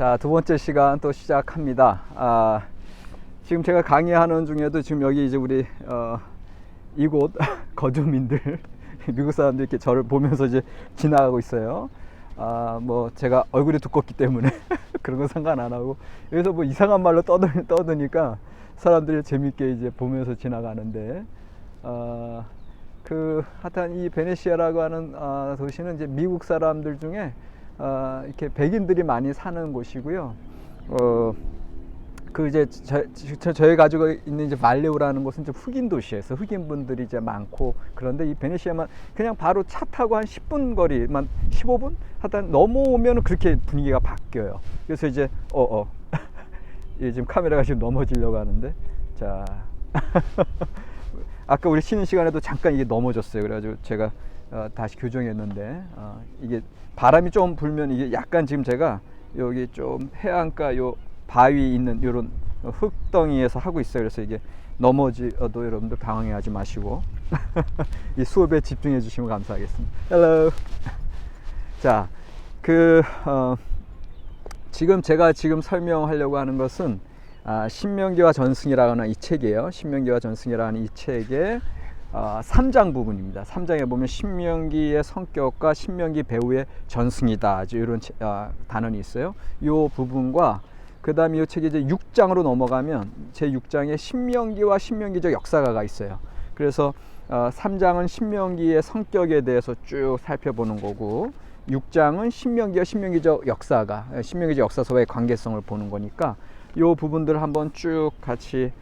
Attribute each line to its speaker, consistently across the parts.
Speaker 1: 자, 두 번째 시간 또 시작합니다. 지금 제가 강의하는 중에도 지금 여기 이제 우리 이곳 거주민들 미국 사람들이 이렇게 저를 보면서 이제 지나가고 있어요. 뭐 제가 얼굴이 두껍기 때문에 그런 건 상관 안 하고 여기서 뭐 이상한 말로 떠드니까 사람들이 재밌게 이제 보면서 지나가는데 하여튼 이 베네치아라고 하는 도시는 이제 미국 사람들 중에 이렇게 백인들이 많이 사는 곳이고요. 이제 저희 가지고 있는 이제 말레오라는 곳은 이제 흑인 도시에서 흑인 분들이 이제 많고, 그런데 이 베네치아만 그냥 바로 차 타고 한 10분 거리만, 15분 하여튼 넘어오면 그렇게 분위기가 바뀌어요. 그래서 이제 지금 카메라가 지금 넘어지려고 하는데, 자 아까 우리 쉬는 시간에도 잠깐 이게 넘어졌어요. 그래가지고 제가 다시 교정했는데, 이게 바람이 좀 불면 이게 약간 지금 제가 여기 좀 해안가 요 바위 있는 요런 흙덩이에서 하고 있어요. 그래서 이게 넘어져도 여러분들 당황해하지 마시고 이 수업에 집중해 주시면 감사하겠습니다. Hello. 자, 지금 제가 설명하려고 하는 것은 신명기와 전승이라는 이 책이에요. 신명기와 전승이라는 이 책의 3장 부분입니다. 3장에 보면 신명기의 성격과 신명기 배후의 전승이다, 이런 단원이 있어요. 이 부분과 그 다음에 이 책이 이제 6장으로 넘어가면 제 6장에 신명기와 신명기적 역사가가 있어요. 그래서 3장은 신명기의 성격에 대해서 쭉 살펴보는 거고, 6장은 신명기와 신명기적 역사가, 신명기적 역사서와의 관계성을 보는 거니까 이 부분들을 한번 쭉 같이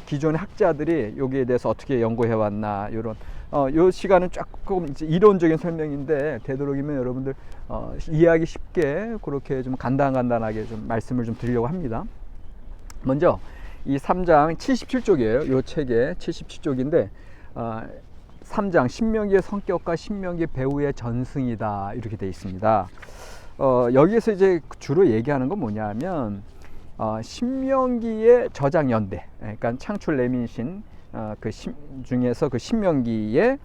Speaker 1: 기존의 학자들이 여기에 대해서 어떻게 연구해 왔나, 이런 요 시간은 조금 이제 이론적인 설명인데 되도록이면 여러분들 이해하기 쉽게 그렇게 좀 간단하게 좀 말씀을 좀 드리려고 합니다. 먼저 이 3장 77쪽이에요. 요 책의 77쪽인데 3장 신명기의 성격과 신명기 배후의 전승이다, 이렇게 되어 있습니다. 여기에서 이제 주로 얘기하는 건 뭐냐면 신명기의 저작 연대, 그러니까 창출 레민신 중에서 그 신명기의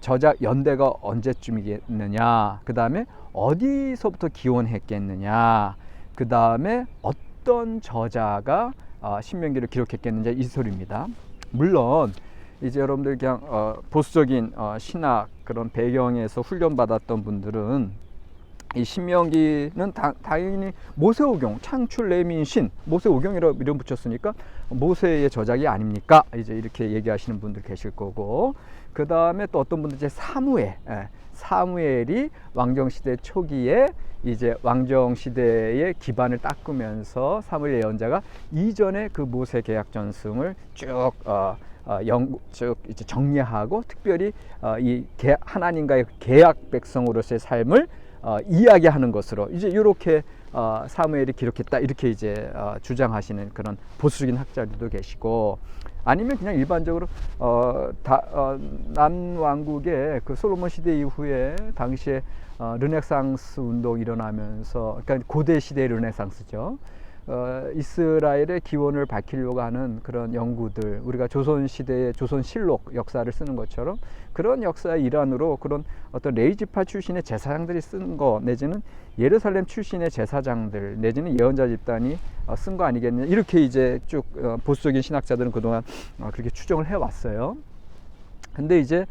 Speaker 1: 저작 연대가 언제쯤이겠느냐, 그 다음에 어디서부터 기원했겠느냐, 그 다음에 어떤 저자가 신명기를 기록했겠느냐, 이 소리입니다. 물론 이제 여러분들 그냥 보수적인 신학 그런 배경에서 훈련받았던 분들은 이 신명기는 당연히 모세오경, 창출 레민신, 모세오경이라고 이름 붙였으니까 모세의 저작이 아닙니까? 이제 이렇게 얘기하시는 분들 계실 거고, 그 다음에 또 어떤 분들 이제 사무엘이 왕정시대 초기에 이제 왕정시대의 기반을 닦으면서 사무엘 예언자가 이전에 그 모세 계약 전승을 쭉 이제 정리하고, 특별히 이 하나님과의 계약 백성으로서의 삶을 이야기하는 것으로 이제 이렇게 사무엘이 기록했다, 이렇게 이제 주장하시는 그런 보수적인 학자들도 계시고, 아니면 그냥 일반적으로 남왕국의 그 솔로몬 시대 이후에 당시에 르네상스 운동이 일어나면서, 그러니까 고대 시대의 르네상스죠. 이스라엘의 기원을 밝히려고 하는 그런 연구들, 우리가 조선시대의 조선실록 역사를 쓰는 것처럼 그런 역사의 일환으로 그런 어떤 레이지파 출신의 제사장들이 쓴 거, 내지는 예루살렘 출신의 제사장들, 내지는 예언자 집단이 쓴 거 아니겠느냐, 이렇게 이제 쭉 보수적인 신학자들은 그동안 그렇게 추정을 해왔어요. 근데 이제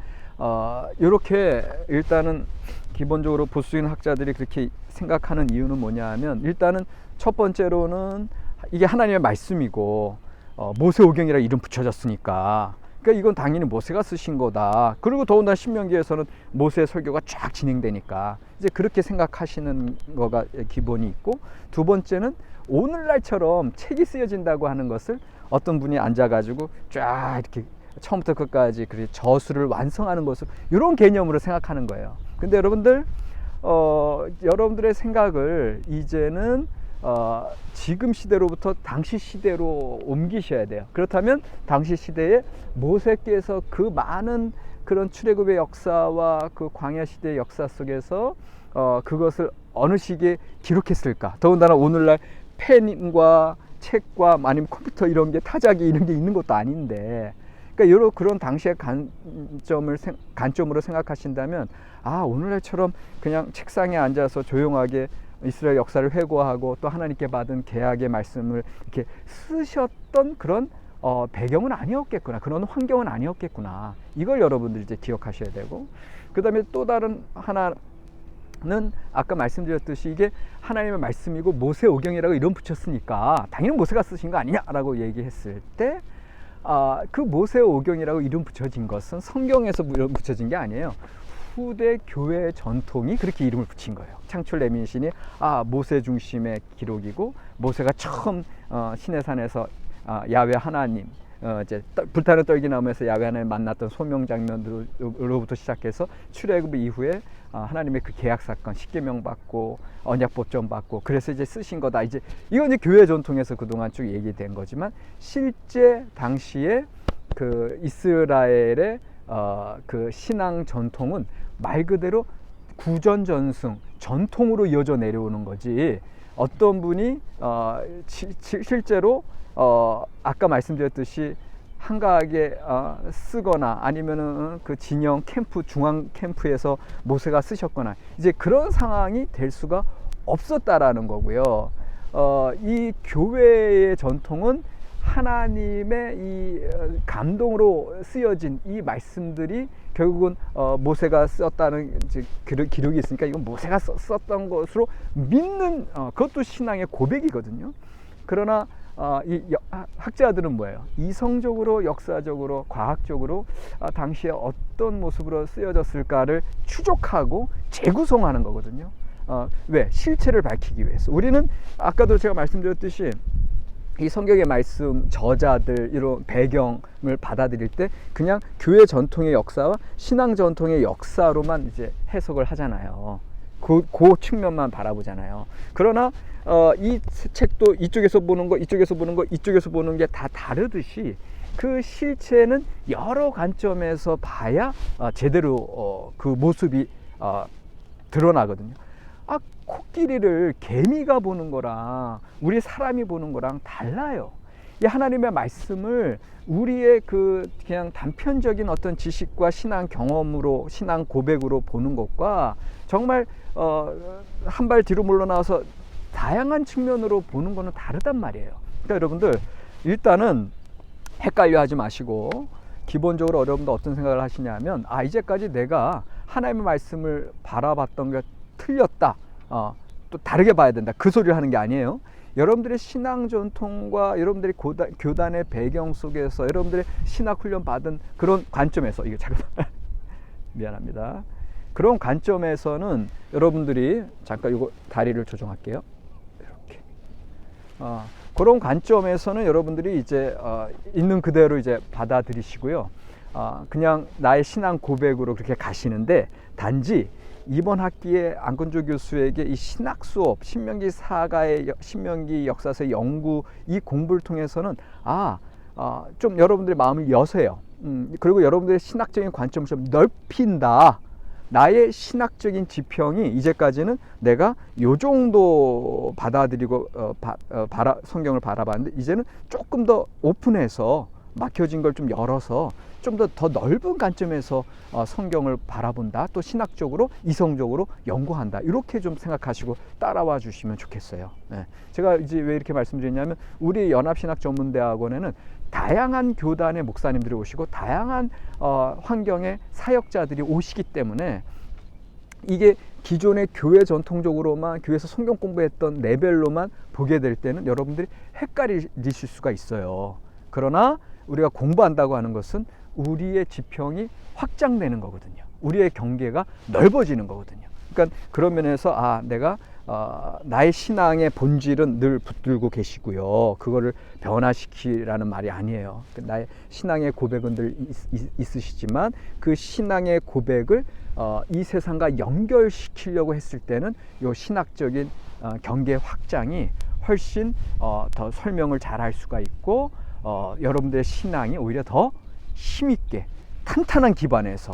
Speaker 1: 이렇게 일단은 기본적으로 보수적인 학자들이 그렇게 생각하는 이유는 뭐냐 하면, 일단은 첫 번째로는 이게 하나님의 말씀이고 모세오경이라 이름 붙여졌으니까, 그러니까 이건 당연히 모세가 쓰신 거다. 그리고 더군다나 신명기에서는 모세의 설교가 쫙 진행되니까 이제 그렇게 생각하시는 거가 기본이 있고, 두 번째는 오늘날처럼 책이 쓰여진다고 하는 것을 어떤 분이 앉아가지고 쫙 이렇게 처음부터 끝까지 그렇게 저수를 완성하는 것을 이런 개념으로 생각하는 거예요. 근데 여러분들 여러분들의 생각을 이제는 지금 시대로부터 당시 시대로 옮기셔야 돼요. 그렇다면 당시 시대에 모세께서 그 많은 그런 출애굽의 역사와 그 광야 시대의 역사 속에서 그것을 어느 시기에 기록했을까? 더군다나 오늘날 펜과 책과 아니면 컴퓨터 이런 게, 타자기 이런 게 있는 것도 아닌데, 그러니까 그런 당시의 간점으로 생각하신다면, 오늘날처럼 그냥 책상에 앉아서 조용하게 이스라엘 역사를 회고하고 또 하나님께 받은 계약의 말씀을 이렇게 쓰셨던 그런 배경은 아니었겠구나, 그런 환경은 아니었겠구나, 이걸 여러분들이 이제 기억하셔야 되고, 그 다음에 또 다른 하나는 아까 말씀드렸듯이 이게 하나님의 말씀이고 모세 오경이라고 이름 붙였으니까 당연히 모세가 쓰신 거 아니냐라고 얘기했을 때, 그 모세 오경이라고 이름 붙여진 것은 성경에서 이름 붙여진 게 아니에요. 후대 교회 전통이 그렇게 이름을 붙인 거예요. 창출 레민신이 모세 중심의 기록이고, 모세가 처음 시내산에서 야훼 하나님, 이제 불타는 떨기나무에서 야훼 하나님 만났던 소명 장면으로부터 시작해서 출애굽 이후에 하나님의 그 계약 사건, 십계명 받고 언약 보점 받고, 그래서 이제 쓰신 거다. 이제 이건 이제 교회 전통에서 그동안 쭉 얘기된 거지만, 실제 당시에 그 이스라엘의 그 신앙 전통은 말 그대로 구전전승 전통으로 이어져 내려오는 거지, 어떤 분이 실제로 아까 말씀드렸듯이 한가하게 쓰거나 아니면은 그 진영 캠프, 중앙 캠프에서 모세가 쓰셨거나 이제 그런 상황이 될 수가 없었다라는 거고요. 이 교회의 전통은 하나님의 이 감동으로 쓰여진 이 말씀들이 결국은 모세가 썼다는 이제 기록이 있으니까 이건 모세가 썼던 것으로 믿는, 그것도 신앙의 고백이거든요. 그러나 이 학자들은 뭐예요? 이성적으로, 역사적으로, 과학적으로 당시에 어떤 모습으로 쓰여졌을까를 추적하고 재구성하는 거거든요. 왜? 실체를 밝히기 위해서. 우리는 아까도 제가 말씀드렸듯이 이 성경의 말씀 저자들 이런 배경을 받아들일 때 그냥 교회 전통의 역사와 신앙 전통의 역사로만 이제 해석을 하잖아요. 그 측면만 바라보잖아요. 그러나 이 책도 이쪽에서 보는 거, 이쪽에서 보는 거, 이쪽에서 보는 게 다 다르듯이 그 실체는 여러 관점에서 봐야 제대로 그 모습이 드러나거든요. 코끼리를 개미가 보는 거랑 우리 사람이 보는 거랑 달라요. 이 하나님의 말씀을 우리의 그냥 단편적인 어떤 지식과 신앙 경험으로, 신앙 고백으로 보는 것과 정말 한 발 뒤로 물러나와서 다양한 측면으로 보는 거는 다르단 말이에요. 그러니까 여러분들 일단은 헷갈려 하지 마시고, 기본적으로 여러분들 어떤 생각을 하시냐면, 이제까지 내가 하나님의 말씀을 바라봤던 게 틀렸다, 또 다르게 봐야 된다, 그 소리를 하는 게 아니에요. 여러분들의 신앙 전통과 여러분들이 교단의 배경 속에서 여러분들의 신학 훈련 받은 그런 관점에서, 이게 잠깐 미안합니다. 그런 관점에서는 여러분들이 잠깐 이거 다리를 조정할게요. 이렇게. 그런 관점에서는 여러분들이 이제 있는 그대로 이제 받아들이시고요. 그냥 나의 신앙 고백으로 그렇게 가시는데, 단지 이번 학기에 안건조 교수에게 이 신학 수업, 신명기 사가의 신명기 역사서의 연구, 이 공부를 통해서는 좀 여러분들의 마음을 여세요. 그리고 여러분들의 신학적인 관점을 좀 넓힌다. 나의 신학적인 지평이 이제까지는 내가 요 정도 받아들이고 성경을 바라봤는데, 이제는 조금 더 오픈해서 막혀진 걸 좀 열어서 좀 더 넓은 관점에서 성경을 바라본다, 또 신학적으로, 이성적으로 연구한다, 이렇게 좀 생각하시고 따라와 주시면 좋겠어요. 네. 제가 이제 왜 이렇게 말씀드렸냐면, 우리 연합신학전문대학원에는 다양한 교단의 목사님들이 오시고 다양한 환경의 사역자들이 오시기 때문에, 이게 기존의 교회 전통적으로만 교회에서 성경 공부했던 레벨로만 보게 될 때는 여러분들이 헷갈리실 수가 있어요. 그러나 우리가 공부한다고 하는 것은 우리의 지평이 확장되는 거거든요. 우리의 경계가 넓어지는 거거든요. 그러니까 그런 면에서 내가 나의 신앙의 본질은 늘 붙들고 계시고요, 그거를 변화시키라는 말이 아니에요. 나의 신앙의 고백은 늘 있으시지만 그 신앙의 고백을 이 세상과 연결시키려고 했을 때는 이 신학적인 경계 확장이 훨씬 더 설명을 잘 할 수가 있고, 여러분들의 신앙이 오히려 더 힘있게 탄탄한 기반에서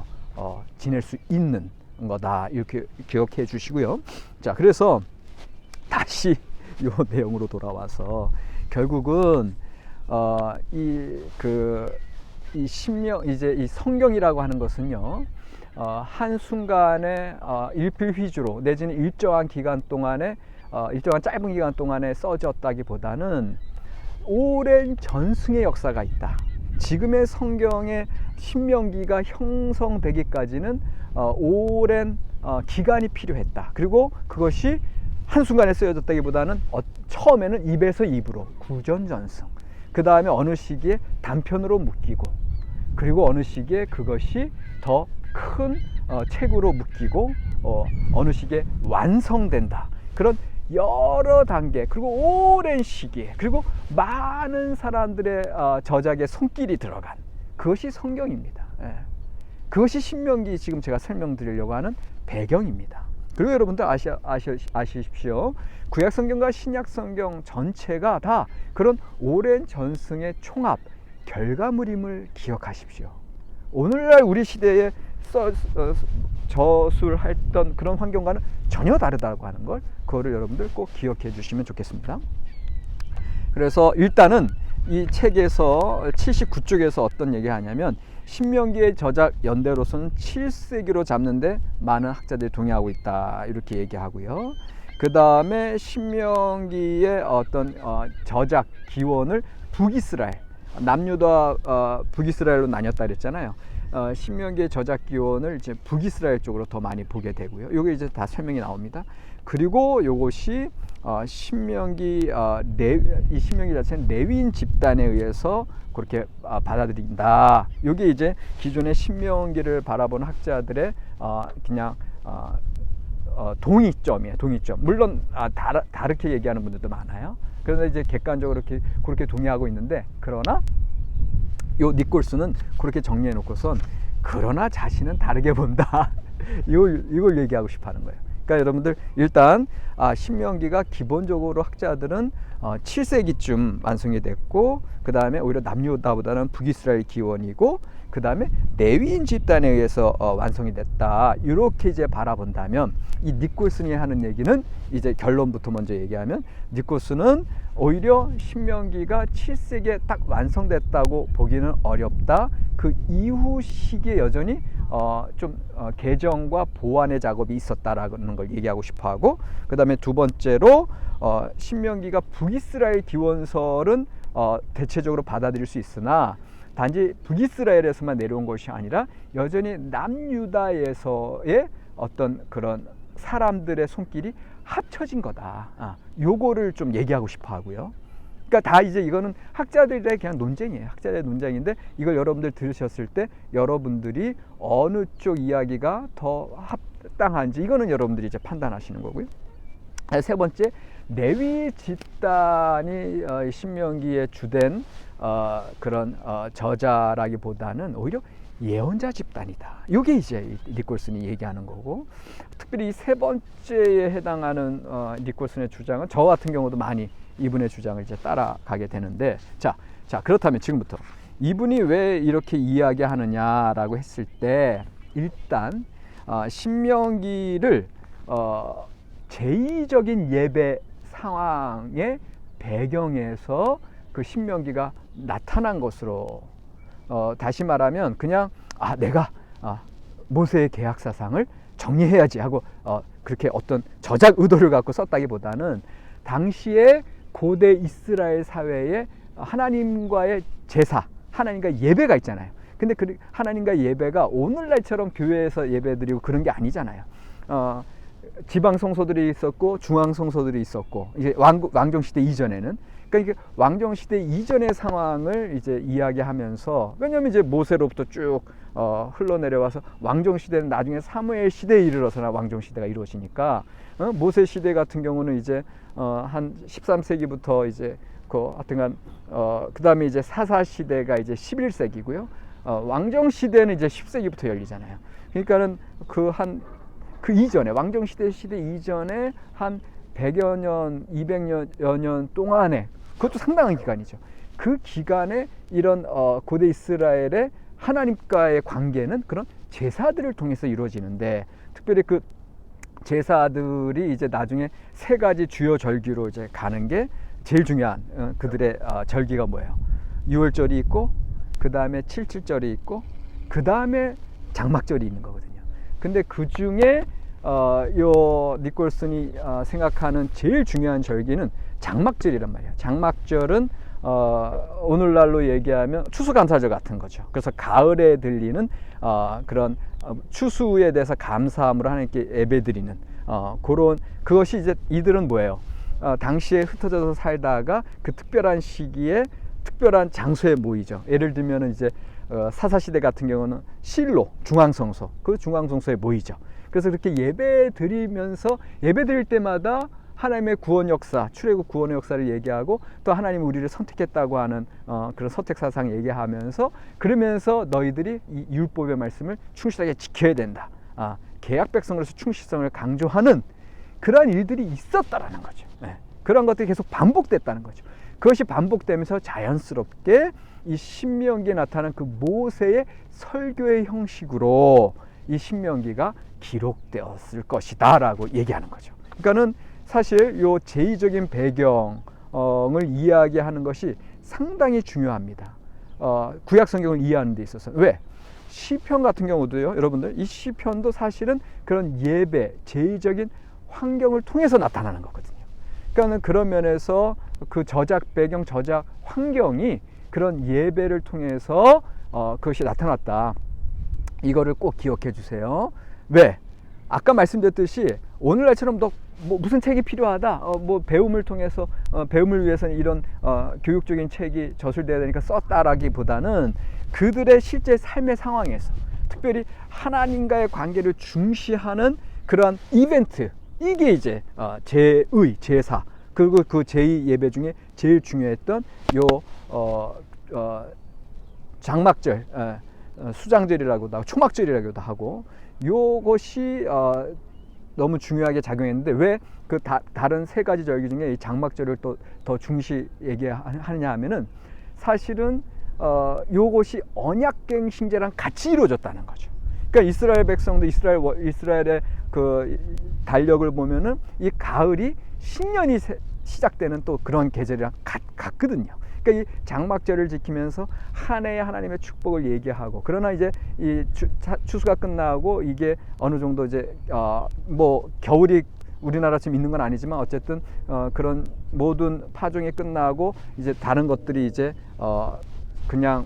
Speaker 1: 지낼 수 있는 거다, 이렇게 기억해 주시고요. 자, 그래서 다시 이 내용으로 돌아와서 결국은 이 성경이라고 하는 것은요, 한 순간에 일필휘주로 내지는 일정한 기간 동안에 일정한 짧은 기간 동안에 써졌다기보다는 오랜 전승의 역사가 있다. 지금의 성경의 신명기가 형성되기까지는 오랜 기간이 필요했다. 그리고 그것이 한순간에 쓰여졌다기보다는 처음에는 입에서 입으로 구전전승, 그 다음에 어느 시기에 단편으로 묶이고, 그리고 어느 시기에 그것이 더 큰 책으로 묶이고 어느 시기에 완성된다. 그런 여러 단계, 그리고 오랜 시기에, 그리고 많은 사람들의 저작의 손길이 들어간 그것이 성경입니다. 그것이 신명기 지금 제가 설명드리려고 하는 배경입니다. 그리고 여러분들 아시십시오. 구약 성경과 신약 성경 전체가 다 그런 오랜 전승의 총합, 결과물임을 기억하십시오. 오늘날 우리 시대에 저술했던 그런 환경과는 전혀 다르다고 하는 걸, 그거를 여러분들 꼭 기억해 주시면 좋겠습니다. 그래서 일단은 이 책에서 79쪽에서 어떤 얘기 하냐면, 신명기의 저작 연대로서는 7세기로 잡는데 많은 학자들이 동의하고 있다, 이렇게 얘기하고요. 그 다음에 신명기의 어떤 저작 기원을 북이스라엘, 남유다 북이스라엘로 나뉘었다 그랬잖아요. 신명기의 저작 기원을 이제 북이스라엘 쪽으로 더 많이 보게 되고요. 요게 이제 다 설명이 나옵니다. 그리고 요것이 신명기 이 신명기 자체는 레위인 집단에 의해서 그렇게 받아들인다. 요게 이제 기존의 신명기를 바라보는 학자들의 그냥 동의점이에요. 동의점. 물론 다르게 얘기하는 분들도 많아요. 그런데 이제 객관적으로 그렇게 동의하고 있는데, 그러나 요 니콜스는 그렇게 정리해 놓고선 그러나 자신은 다르게 본다. 이걸 얘기하고 싶어 하는 거예요. 그러니까 여러분들 일단 신명기가 기본적으로 학자들은 7세기쯤 완성이 됐고, 그 다음에 오히려 남유다보다는 북이스라엘 기원이고, 그 다음에 레위인 집단에 의해서 완성이 됐다. 이렇게 이제 바라본다면, 이 니콜슨이 하는 얘기는 이제 결론부터 먼저 얘기하면, 니콜슨은 오히려 신명기가 7세기에 딱 완성됐다고 보기는 어렵다. 그 이후 시기에 여전히 좀 개정과 보완의 작업이 있었다라는 걸 얘기하고 싶어하고, 그 다음에 두 번째로 신명기가 북이스라엘 기원설은 대체적으로 받아들일 수 있으나, 단지 북이스라엘에서만 내려온 것이 아니라 여전히 남유다에서의 어떤 그런 사람들의 손길이 합쳐진 거다. 요거를 좀 얘기하고 싶어 하고요. 그러니까 다 이제 이거는 학자들의 그냥 논쟁이에요. 학자들의 논쟁인데, 이걸 여러분들 들으셨을 때 여러분들이 어느 쪽 이야기가 더 합당한지, 이거는 여러분들이 이제 판단하시는 거고요. 세 번째, 레위 집단이 신명기의 주된 그런 저자라기보다는 오히려 예언자 집단이다. 이게 이제 니콜슨이 얘기하는 거고, 특별히 이 세 번째에 해당하는 니콜슨의 주장은 저 같은 경우도 많이 이분의 주장을 이제 따라가게 되는데, 자 그렇다면 지금부터 이분이 왜 이렇게 이야기하느냐라고 했을 때, 일단 신명기를 제의적인 예배 상황의 배경에서 그 신명기가 나타난 것으로, 다시 말하면 그냥 내가 모세의 계약 사상을 정리해야지 하고 그렇게 어떤 저작 의도를 갖고 썼다기보다는, 당시에 고대 이스라엘 사회에 하나님과의 제사, 하나님과 예배가 있잖아요. 근데 그 하나님과 예배가 오늘날처럼 교회에서 예배드리고 그런 게 아니잖아요. 지방 성소들이 있었고 중앙 성소들이 있었고, 이제 왕정 시대 이전에는, 그러니까 이게 왕정 시대 이전의 상황을 이제 이야기하면서, 왜냐하면 이제 모세로부터 쭉 흘러내려와서 왕정 시대는 나중에 사무엘 시대에 이르러서나 왕정 시대가 이루어지니까, 모세 시대 같은 경우는 이제 한 13세기부터 이제 하여튼간 그 다음에 이제 사사 시대가 이제 11세기고요. 왕정 시대는 이제 10세기부터 열리잖아요. 그러니까는 그 이전에, 왕정 시대 이전에 한 100여 년, 200여 년 동안에, 그것도 상당한 기간이죠. 그 기간에 이런 고대 이스라엘의 하나님과의 관계는 그런 제사들을 통해서 이루어지는데, 특별히 그 제사들이 이제 나중에 세 가지 주요 절기로 이제 가는 게 제일 중요한 그들의 절기가 뭐예요? 유월절이 있고, 그 다음에 칠칠절이 있고, 그 다음에 장막절이 있는 거거든요. 근데 그 중에 요 니콜슨이 생각하는 제일 중요한 절기는 장막절이란 말이에요. 장막절은 오늘날로 얘기하면 추수감사절 같은 거죠. 그래서 가을에 들리는 그런 추수에 대해서 감사함으로 하나님께 예배드리는 그런 그것이 이제 이들은 뭐예요? 당시에 흩어져서 살다가 그 특별한 시기에 특별한 장소에 모이죠. 예를 들면 이제 사사시대 같은 경우는 실로 중앙성소, 그 중앙성소에 모이죠. 그래서 그렇게 예배 드리면서 예배 드릴 때마다 하나님의 구원 역사, 출애굽 구원의 역사를 얘기하고 또 하나님 우리를 선택했다고 하는 그런 선택 사상 얘기하면서 그러면서 너희들이 이 율법의 말씀을 충실하게 지켜야 된다. 계약 백성으로서 충실성을 강조하는 그러한 일들이 있었다라는 거죠. 네. 그런 것들이 계속 반복됐다는 거죠. 그것이 반복되면서 자연스럽게 이 신명기에 나타난 그 모세의 설교의 형식으로 이 신명기가 기록되었을 것이다 라고 얘기하는 거죠. 그러니까는 사실 요 제의적인 배경을 이야기하는 것이 상당히 중요합니다. 구약 성경을 이해하는 데 있어서. 왜? 시편 같은 경우도요, 여러분들, 이 시편도 사실은 그런 예배, 제의적인 환경을 통해서 나타나는 거거든요. 그러니까는 그런 면에서 그 저작 배경, 저작 환경이 그런 예배를 통해서 그것이 나타났다. 이거를 꼭 기억해 주세요. 왜? 아까 말씀드렸듯이 오늘날처럼 무슨 책이 필요하다, 배움을 통해서 배움을 위해서는 이런 교육적인 책이 저술돼야 되니까 썼다라기보다는 그들의 실제 삶의 상황에서 특별히 하나님과의 관계를 중시하는 그런 이벤트, 이게 이제 제의, 제사, 그리고 그 제2 예배 중에 제일 중요했던 요 장막절, 수장절이라고도 하고 초막절이라고도 하고, 요것이 너무 중요하게 작용했는데 왜 그 다른 세 가지 절기 중에 이 장막절을 또 더 중시 얘기하느냐 하면은 사실은 요것이 언약갱신제랑 같이 이루어졌다는 거죠. 그러니까 이스라엘 백성도 이스라엘의 그 달력을 보면은 이 가을이 신년이 시작되는 또 그런 계절이랑 같거든요. 그러니까 이 장막절을 지키면서 한 해의 하나님의 축복을 얘기하고, 그러나 이제 이 추수가 끝나고 이게 어느 정도 이제 겨울이 우리나라처럼 있는 건 아니지만 어쨌든 그런 모든 파종이 끝나고 이제 다른 것들이 이제 그냥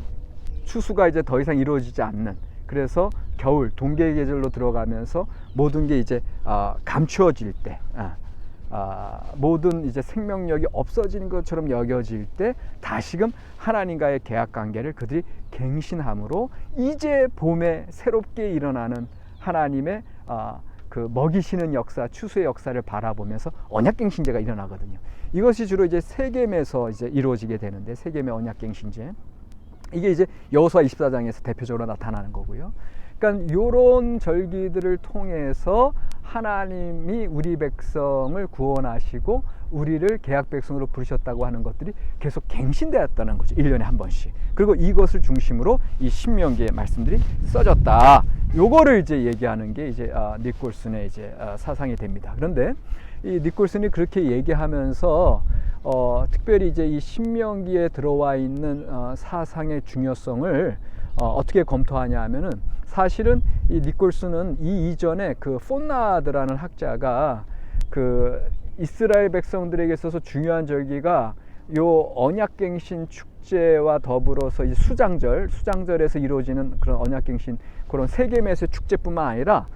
Speaker 1: 추수가 이제 더 이상 이루어지지 않는, 그래서 겨울 동계 계절로 들어가면서 모든 게 이제 감추어질 때, 모든 이제 생명력이 없어지는 것처럼 여겨질 때 다시금 하나님과의 계약 관계를 그들이 갱신함으로 이제 봄에 새롭게 일어나는 하나님의 그 먹이시는 역사, 추수의 역사를 바라보면서 언약갱신제가 일어나거든요. 이것이 주로 이제 세겜에서 이제 이루어지게 되는데, 세겜의 언약갱신제, 이게 이제 여호수아 24장에서 대표적으로 나타나는 거고요. 그러니까 이런 절기들을 통해서 하나님이 우리 백성을 구원하시고 우리를 계약 백성으로 부르셨다고 하는 것들이 계속 갱신되었다는 거죠. 1년에 한 번씩. 그리고 이것을 중심으로 이 신명기의 말씀들이 써졌다. 요거를 이제 얘기하는 게 이제 니콜슨의 이제 사상이 됩니다. 그런데 이 니콜슨이 그렇게 얘기하면서 특별히 이제 이 신명기에 들어와 있는 사상의 중요성을 어떻게 검토하냐 하면은, 사실은 이 니콜슨은 이 이전에 그 폰나드라는 학자가 그 이스라엘 백성들에게 있어서 중요한 절기가 요 언약갱신 축제와 더불어서 이 수장절에서 이루어지는 그런 언약갱신, 그런 세겜에서의 축제뿐만 아니라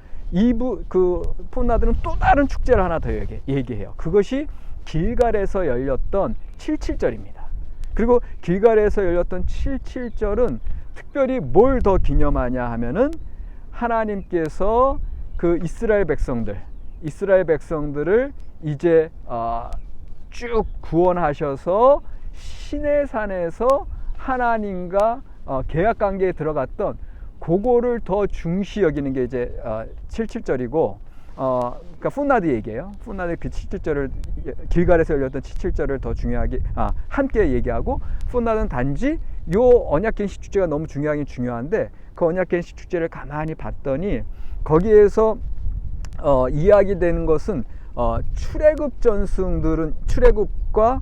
Speaker 1: 그 폰나드는 또 다른 축제를 하나 더 얘기해요. 그것이 길갈에서 열렸던 77절입니다. 그리고 길갈에서 열렸던 77절은 특별히 뭘 더 기념하냐 하면은, 하나님께서 그 이스라엘 백성들을 이제 쭉 구원하셔서 시내산에서 하나님과 계약 관계에 들어갔던 그거를 더 중시 여기는 게 이제 77절이고, 그러니까 푼나드 얘기예요. 푼나드 그 77절을, 길갈에서 열렸던 77절을 더 중요하게 함께 얘기하고, 푼나드는 단지 요 언약갱신 축제가 너무 중요한데 그 언약갱신 축제를 가만히 봤더니 거기에서 이야기되는 것은 출애굽 전승들은, 출애굽과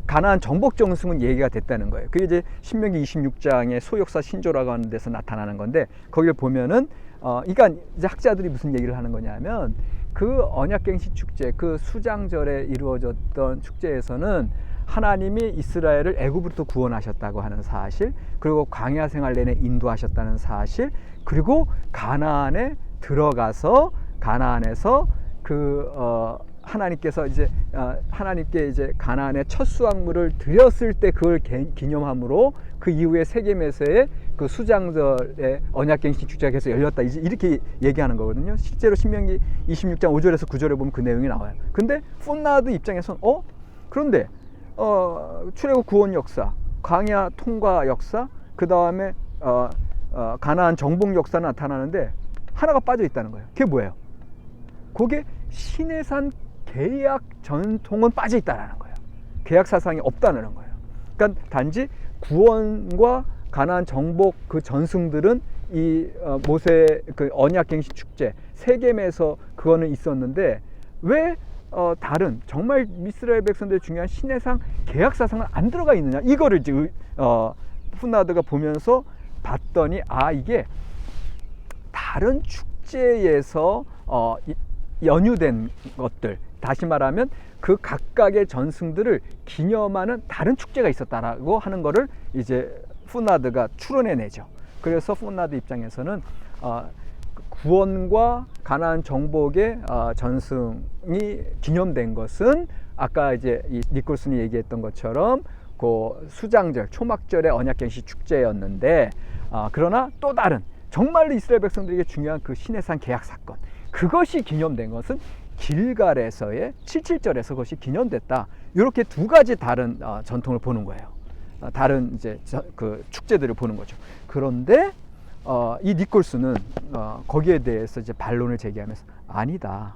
Speaker 1: 가나안 정복 전승은 얘기가 됐다는 거예요. 그게 이제 신명기 26장의 소역사 신조라고 하는 데서 나타나는 건데, 거기를 보면은 그러니까 이제 학자들이 무슨 얘기를 하는 거냐면 그 언약갱신 축제, 그 수장절에 이루어졌던 축제에서는 하나님이 이스라엘을 애굽으로부터 구원하셨다고 하는 사실, 그리고 광야 생활 내내 인도하셨다는 사실, 그리고 가나안에 들어가서 가나안에서 하나님께서 이제 하나님께 이제 가나안의 첫 수확물을 드렸을 때 그걸 기념함으로 그 이후에 세겜에서의 그 수장절의 언약갱신 축제가 계속 열렸다, 이제 이렇게 얘기하는 거거든요. 실제로 신명기 26장 5절에서 9절에 보면 그 내용이 나와요. 근데 푼나드 입장에서는 그런데 출애굽 구원 역사, 광야 통과 역사, 그 다음에 가나안 정복 역사는 나타나는데 하나가 빠져 있다는 거예요. 그게 뭐예요? 그게 시내산 계약 전통은 빠져 있다는 거예요. 계약 사상이 없다는 거예요. 그러니까 단지 구원과 가나안 정복 그 전승들은 이 모세 그 언약갱신 축제 세겜에서 그거는 있었는데 왜 다른 정말 이스라엘 백성들의 중요한 시내상 계약 사상은 안 들어가 있느냐, 이거를 이제 푼나드가 보면서 봤더니 이게 다른 축제에서 연유된 것들, 다시 말하면 그 각각의 전승들을 기념하는 다른 축제가 있었다라고 하는 거를 이제 푼나드가 추론해내죠. 그래서 푼나드 입장에서는 구원과 가나안 정복의 전승이 기념된 것은 아까 이제 니콜슨이 얘기했던 것처럼 그 수장절, 초막절의 언약갱신 축제였는데, 그러나 또 다른 정말로 이스라엘 백성들에게 중요한 그 시내산 계약 사건, 그것이 기념된 것은 길갈에서의 77절에서 그것이 기념됐다. 이렇게 두 가지 다른 전통을 보는 거예요. 다른 이제 그 축제들을 보는 거죠. 그런데 이 니콜슨은 거기에 대해서 이제 반론을 제기하면서 아니다.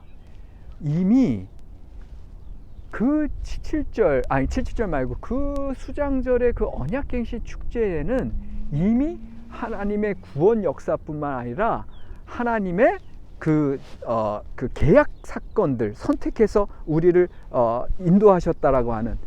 Speaker 1: 이미 그 77절 말고 그 수장절의 그 언약갱신 축제에는 이미 하나님의 구원 역사뿐만 아니라 하나님의 그 계약 사건들 선택해서 우리를 인도하셨다라고 하는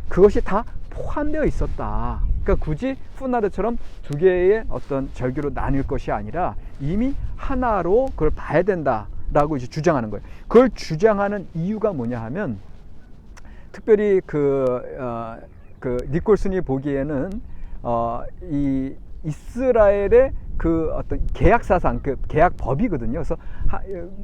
Speaker 1: 그것이 다 포함되어 있었다. 그러니까 굳이 푼나드처럼 두 개의 어떤 절기로 나뉠 것이 아니라 이미 하나로 그걸 봐야 된다라고 이제 주장하는 거예요. 그걸 주장하는 이유가 뭐냐 하면, 특별히 그 니콜슨이 보기에는 이 이스라엘의 그 어떤 계약 사상, 그 계약 법이거든요. 그래서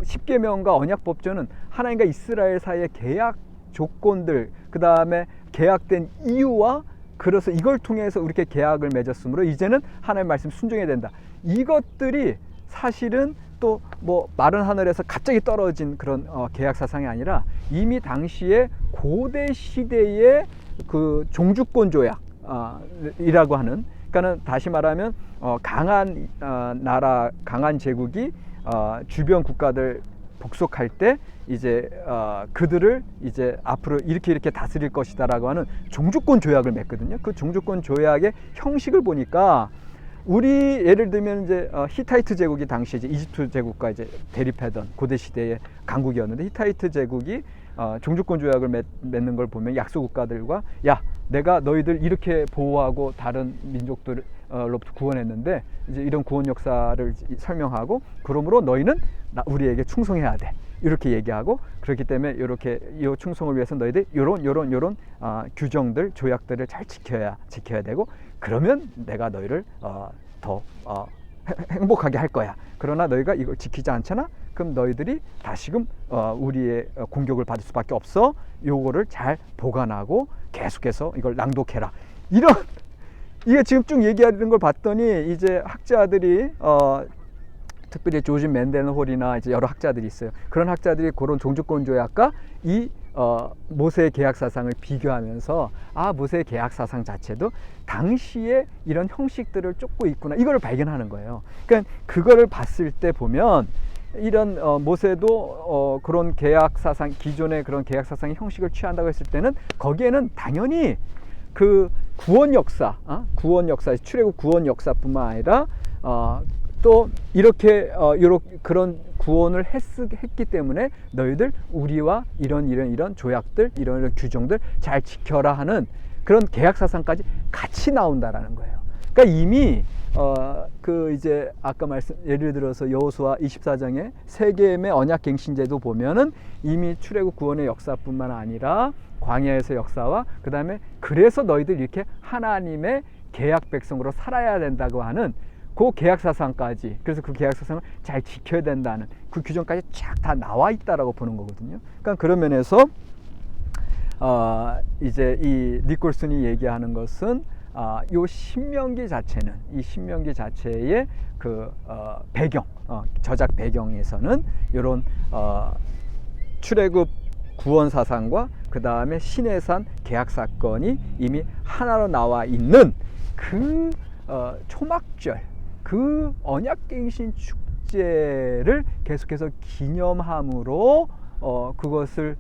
Speaker 1: 십계명과 언약법전은 하나님과 이스라엘 사이의 계약 조건들, 그 다음에 계약된 이유와, 그래서 이걸 통해서 이렇게 계약을 맺었으므로 이제는 하나님의 말씀 순종해야 된다. 이것들이 사실은 또 뭐 마른 하늘에서 갑자기 떨어진 그런 계약 사상이 아니라 이미 당시에 고대 시대의 그 종주권 조약이라고 하는, 그러니까는 다시 말하면 강한 나라, 강한 제국이 주변 국가들 복속할 때 이제 그들을 이제 앞으로 이렇게 다스릴 것이다라고 하는 종주권 조약을 맺거든요. 그 종주권 조약의 형식을 보니까 우리 예를 들면 이제 히타이트 제국이 당시 이제 이집트 제국과 이제 대립하던 고대 시대의 강국이었는데, 히타이트 제국이 종주권 조약을 맺는 걸 보면 약소 국가들과 내가 너희들 이렇게 보호하고 다른 민족들로부터 구원했는데 이제 이런 구원 역사를 설명하고, 그러므로 너희는 우리에게 충성해야 돼, 이렇게 얘기하고, 그렇기 때문에 이렇게 이 충성을 위해서 너희들 요런 규정들, 조약들을 잘 지켜야 되고, 그러면 내가 너희를 더 행복하게 할 거야. 그러나 너희가 이걸 지키지 않잖아? 그럼 너희들이 다시금 우리의 공격을 받을 수밖에 없어. 요거를 잘 보관하고 계속해서 이걸 낭독해라. 이게 지금 쭉 얘기하는 걸 봤더니 이제 학자들이 특별히 조지 맨델홀이나 이제 여러 학자들이 있어요. 그런 학자들이 그런 종주권 조약과 이 모세의 계약 사상을 비교하면서 모세의 계약 사상 자체도 당시에 이런 형식들을 쫓고 있구나, 이걸 발견하는 거예요. 그러니까 그거를 봤을 때 보면 이런 모세도 그런 계약 사상, 기존의 그런 계약 사상의 형식을 취한다고 했을 때는 거기에는 당연히 그 구원 역사, 출애굽 구원 역사뿐만 아니라 또 이렇게 그런 구원을 했기 때문에 너희들 우리와 이런 조약들, 이런 규정들 잘 지켜라 하는 그런 계약 사상까지 같이 나온다라는 거예요. 그러니까 이미 그 이제 아까 예를 들어서 여호수아 24장의 세겜의 언약갱신제도 보면은 이미 출애굽 구원의 역사뿐만 아니라 광야에서 역사와 그 다음에 그래서 너희들 이렇게 하나님의 계약 백성으로 살아야 된다고 하는 그 계약 사상까지, 그래서 그 계약 사상을 잘 지켜야 된다는 그 규정까지 쫙 다 나와 있다라고 보는 거거든요. 그러니까 그런 면에서 이제 이 니콜슨이 얘기하는 것은 요 신명기 자체는, 이 신명기 자체의 그 배경, 저작 배경에서는 이런 출애굽 구원 사상과 그 다음에 시내산 계약 사건이 이미 하나로 나와 있는 그 초막절, 그 언약갱신 축제를 계속해서 기념함으로 그것을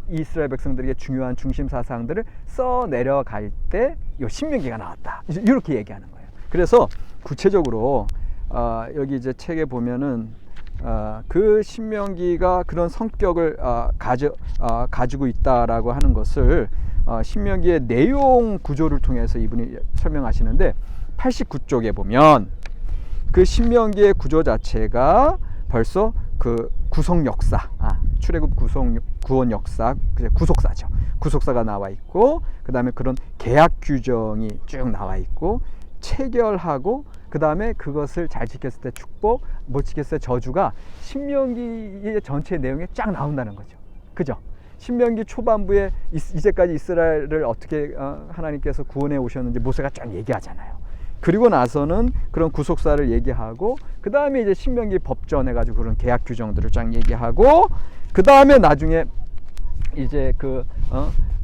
Speaker 1: 이스라엘 백성들에게 중요한 중심 사상들을 써 내려갈 때 이 신명기가 나왔다, 이렇게 얘기하는 거예요. 그래서 구체적으로 여기 이제 책에 보면은 그 신명기가 그런 성격을 가지고 있다라고 하는 것을 신명기의 내용 구조를 통해서 이분이 설명하시는데, 89쪽에 보면 그 신명기의 구조 자체가 벌써 그 구속 역사, 출애굽 구원 역사, 구속사죠. 구속사가 나와 있고, 그 다음에 그런 계약 규정이 쭉 나와 있고, 체결하고, 그 다음에 그것을 잘 지켰을 때 축복, 못 지켰을 때 저주가 신명기의 전체 내용에 쫙 나온다는 거죠. 그죠? 신명기 초반부에 이제까지 이스라엘을 어떻게 하나님께서 구원해 오셨는지 모세가 쫙 얘기하잖아요. 그리고 나서는 그런 구속사를 얘기하고, 그 다음에 이제 신명기 법전 해가지고 그런 계약 규정들을 쫙 얘기하고, 그 다음에 나중에 이제 그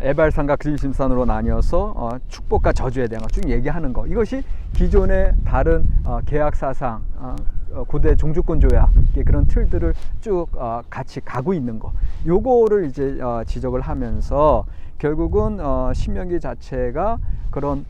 Speaker 1: 에발산과 그리심산으로 나뉘어서 축복과 저주에 대한 거 쭉 얘기하는 거, 이것이 기존의 다른 계약 사상, 고대 종주권 조약의 그런 틀들을 쭉 같이 가고 있는 거, 요거를 이제 지적을 하면서 결국은 신명기 자체가 그런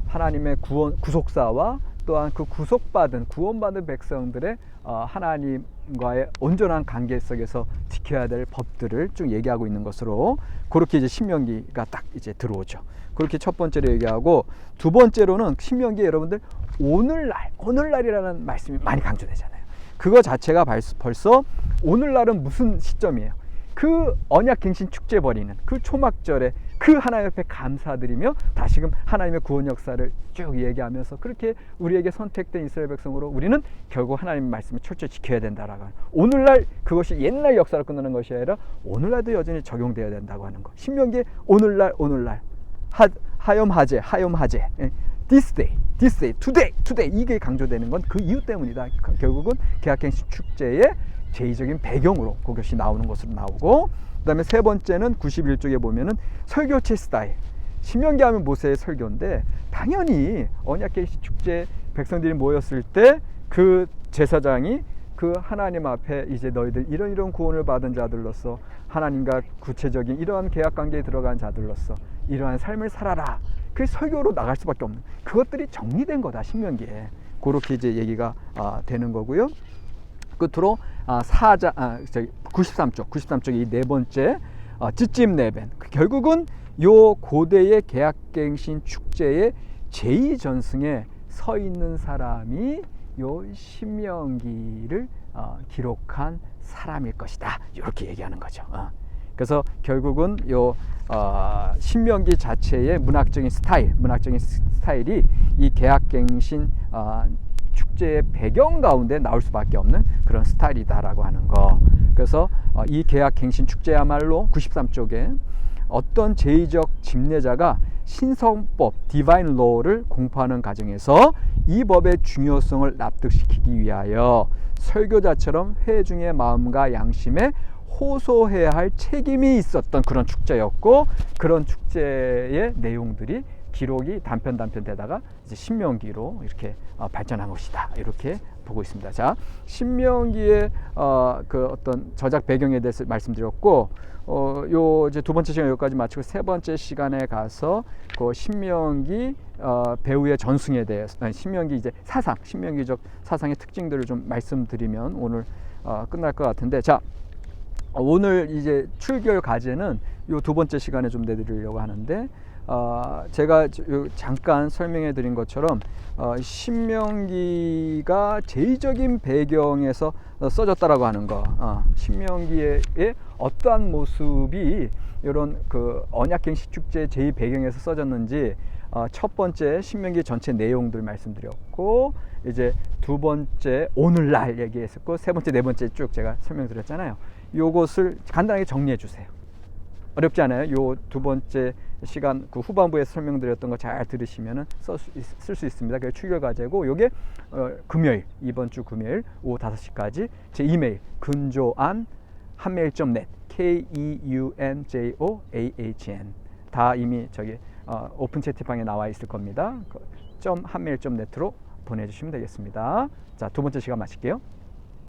Speaker 1: 하나님의 구속사와 또한 그 구원받은 백성들의 하나님과의 온전한 관계 속에서 지켜야 될 법들을 쭉 얘기하고 있는 것으로, 그렇게 이제 신명기가 딱 이제 들어오죠. 그렇게 첫 번째로 얘기하고, 두 번째로는 신명기에 여러분들 오늘날이라는 말씀이 많이 강조되잖아요. 그거 자체가 벌써 오늘날은 무슨 시점이에요? 그 언약갱신 축제 벌이는 그 초막절에 그 하나님 앞에 감사드리며 다시금 하나님의 구원 역사를 쭉 얘기하면서, 그렇게 우리에게 선택된 이스라엘 백성으로 우리는 결국 하나님의 말씀을 철저히 지켜야 된다라고 하는, 오늘날 그것이 옛날 역사로 끝나는 것이 아니라 오늘날도 여전히 적용되어야 된다고 하는 것. 신명기에 오늘날 하염하제 this day, today 이게 강조되는 건 그 이유 때문이다. 결국은 계약갱신 축제의 제의적인 배경으로 그것이 나오는 것으로 나오고, 그 다음에 세 번째는 91쪽에 보면은 설교체 스타일. 신명기 하면 모세의 설교인데, 당연히 언약궤식 축제 백성들이 모였을 때 그 제사장이 그 하나님 앞에 이제 너희들 이런 구원을 받은 자들로서 하나님과 구체적인 이러한 계약 관계에 들어간 자들로서 이러한 삶을 살아라, 그 설교로 나갈 수밖에 없는, 그것들이 정리된 거다 신명기에. 그렇게 이제 얘기가 되는 거고요. 끝으로 93쪽의 이 네 번째 찌찜 네벤, 결국은 요 고대의 계약갱신 축제의 제2전승에 서 있는 사람이 요 신명기를 기록한 사람일 것이다, 이렇게 얘기하는 거죠. 그래서 결국은 요 신명기 자체의 문학적인 스타일이 이 계약갱신 축제의 배경 가운데 나올 수밖에 없는 그런 스타일이다라고 하는 거. 그래서 이 계약갱신 축제야말로 93쪽에 어떤 제의적 집례자가 신성법 디바인 로우를 공부하는 과정에서 이 법의 중요성을 납득시키기 위하여 설교자처럼 회중의 마음과 양심에 호소해야 할 책임이 있었던 그런 축제였고, 그런 축제의 내용들이 기록이 단편 되다가 이제 신명기로 이렇게 발전한 것이다, 이렇게 보고 있습니다. 자, 신명기의 그 어떤 저작 배경에 대해서 말씀드렸고, 요 이제 두 번째 시간 여기까지 마치고 세 번째 시간에 가서 그 신명기 배후의 전승에 대해서, 신명기 이제 신명기적 사상의 특징들을 좀 말씀드리면 오늘 끝날 것 같은데, 자, 오늘 이제 출결 과제는 요 두 번째 시간에 좀 내드리려고 하는데, 제가 잠깐 설명해 드린 것처럼 신명기가 제의적인 배경에서 써졌다라고 하는 거, 신명기의 어떠한 모습이 이런 그 언약갱신 축제 제의 배경에서 써졌는지 첫 번째 신명기 전체 내용들 말씀드렸고, 이제 두 번째 오늘날 얘기했었고, 세 번째 네 번째 쭉 제가 설명드렸잖아요. 요것을 간단하게 정리해 주세요. 어렵지 않아요. 요 두 번째 시간 그 후반부에서 설명드렸던 거 잘 들으시면은 쓸 수 있습니다. 그게 출결 과제고, 요게 금요일, 이번 주 금요일 오후 5시까지 제 이메일 kunjoan@한메일.net KEUNJOAHN 다 이미 저기 오픈 채팅방에 나와 있을 겁니다. .한메일.net로 보내주시면 되겠습니다. 자, 두 번째 시간 마칠게요.